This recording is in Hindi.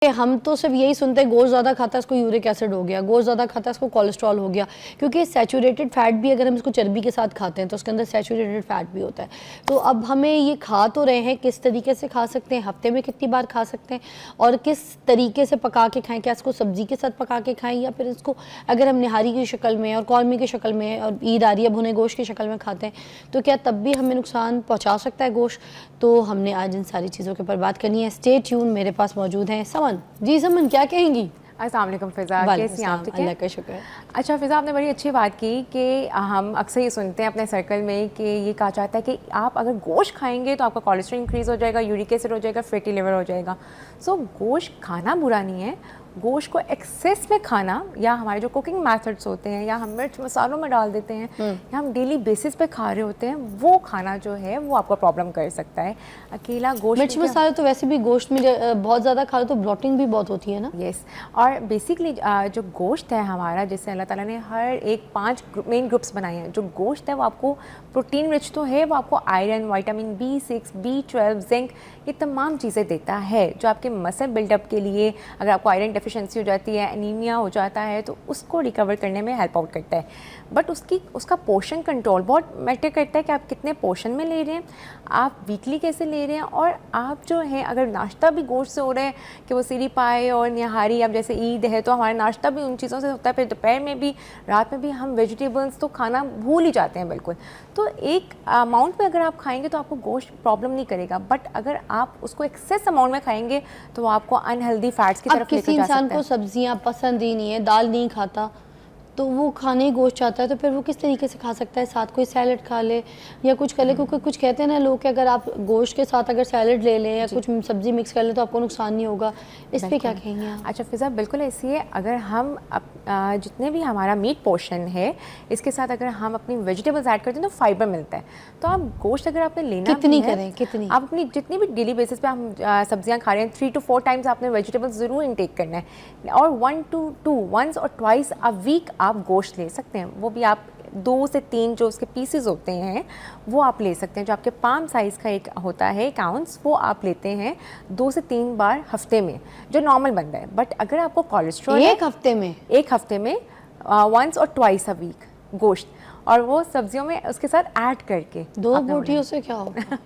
हम तो सिर्फ यही सुनते हैं गोश्त ज़्यादा खाता है इसको यूरिक एसिड हो गया, गोश्त ज़्यादा खाता है इसको कोलेस्ट्रॉल हो गया, क्योंकि सैचुरेटेड फैट भी अगर हम इसको चर्बी के साथ खाते हैं तो उसके अंदर सैचुरेटेड फैट भी होता है। तो अब हमें ये खा तो रहे हैं, किस तरीके से खा सकते हैं, हफ्ते में कितनी बार खा सकते हैं और किस तरीके से पका के खाएँ, क्या इसको सब्जी के साथ पका के खाएँ या फिर इसको अगर हम निहारी की शक्ल में और कौरमी की शक्ल में और ईद आ रही है भुने गोश्त की शक्ल में खाते हैं तो क्या तब भी हमें नुकसान पहुँचा सकता है गोश्त। तो हमने आज इन सारी चीज़ों के ऊपर बात करनी है। स्टे ट्यून, मेरे पास मौजूद हैं समन। जी समन, क्या कहेंगी? अस्सलाम वालेकुम फ़िज़ा, कैसी हैं आप? ठीक है, अल्लाह का शुक्र है। अच्छा फ़िज़ा, आपने बड़ी अच्छी बात की कि हम अक्सर ये सुनते हैं अपने सर्कल में कि ये कहा जाता है कि आप अगर गोश्त खाएंगे तो आपका कोलेस्ट्रॉल इंक्रीज़ हो जाएगा, यूरिक एसिड हो जाएगा, फैटी लिवर हो जाएगा। सो गोश्त खाना बुरा नहीं है, गोश्त को एक्सेस में खाना या हमारे जो कुकिंग मेथड्स होते हैं या हम मिर्च मसालों में डाल देते हैं या हम डेली बेसिस पे खा रहे होते हैं, वो खाना जो है वो आपको प्रॉब्लम कर सकता है। अकेला गोश्त, मिर्च मसाले तो वैसे भी गोश्त में बहुत ज़्यादा खा लो तो ब्लोटिंग भी बहुत होती है ना। यस, और बेसिकली जो गोश्त है हमारा, जिससे अल्लाह ताला ने हर एक 5 मेन ग्रुप्स बनाए हैं। जो गोश्त है वो आपको प्रोटीन रिच तो है, वो आपको iron, vitamin B6, B12, zinc, ये तमाम चीज़ें देता है जो आपके मसल बिल्डअप के लिए, अगर आपको आयरन डेफिशिएंसी हो जाती है, एनीमिया हो जाता है, तो उसको रिकवर करने में हेल्प आउट करता है। बट उसका पोर्शन कंट्रोल बहुत मैटर करता है कि आप कितने पोर्शन में ले रहे हैं, आप वीकली कैसे ले रहे हैं, और आप जो है अगर नाश्ता भी गोश्त से हो रहा है कि वो सीरी पाए और निहारी, अब जैसे ईद है तो हमारा नाश्ता भी उन चीज़ों से होता है, फिर दोपहर में भी, रात में भी हम वेजिटेबल्स तो खाना भूल ही जाते हैं बिल्कुल। तो एक अमाउंट में अगर आप खाएंगे तो आपको गोश्त प्रॉब्लम नहीं करेगा, बट अगर आप उसको एक्सेस अमाउंट में खाएंगे तो आपको अनहेल्दी फैट्स की तरफ लेकर जा सकता है। किसी इंसान को सब्जियां पसंद ही नहीं है, दाल नहीं खाता, तो वो खाने ही गोश्त चाहता है, तो फिर वो किस तरीके से खा सकता है? साथ कोई सैलड खा ले या कुछ कर ले, क्योंकि कुछ कहते हैं ना लोग कि अगर आप गोश्त के साथ अगर सैलड ले लें या कुछ सब्जी मिक्स कर लें तो आपको नुकसान नहीं होगा। इस पे क्या कहेंगे आप? अच्छा फ़िज़ा, बिल्कुल ऐसी है। अगर हम जितने भी हमारा मीट पोर्शन है इसके साथ अगर हम अपनी वेजिटेबल्स ऐड करते हैं तो फाइबर मिलता है। तो आप गोश्त अगर आपने लेना कितनी करें, कितनी आप अपनी जितनी भी डेली बेसिस पे हम सब्जियां खा रहे हैं 3 to 4 टाइम्स आपने वेजिटेबल्स ज़रूर इनटेक करना है, और 1 to 2 वंस और ट्वाइस अ वीक आप गोश्त ले सकते हैं। वो भी आप 2 से 3 जो उसके पीसेस होते हैं वो आप ले सकते हैं। जो आपके पाम साइज़ का एक होता है, एक आउंस, वो आप लेते हैं 2 से 3 बार हफ्ते में, जो नॉर्मल बनता है। बट अगर आपको कोलेस्ट्रॉल एक हफ्ते में वंस और ट्वाइस अ वीक गोश्त, और वो सब्जियों में उसके साथ ऐड करके। 2 बोटियों से क्या होगा?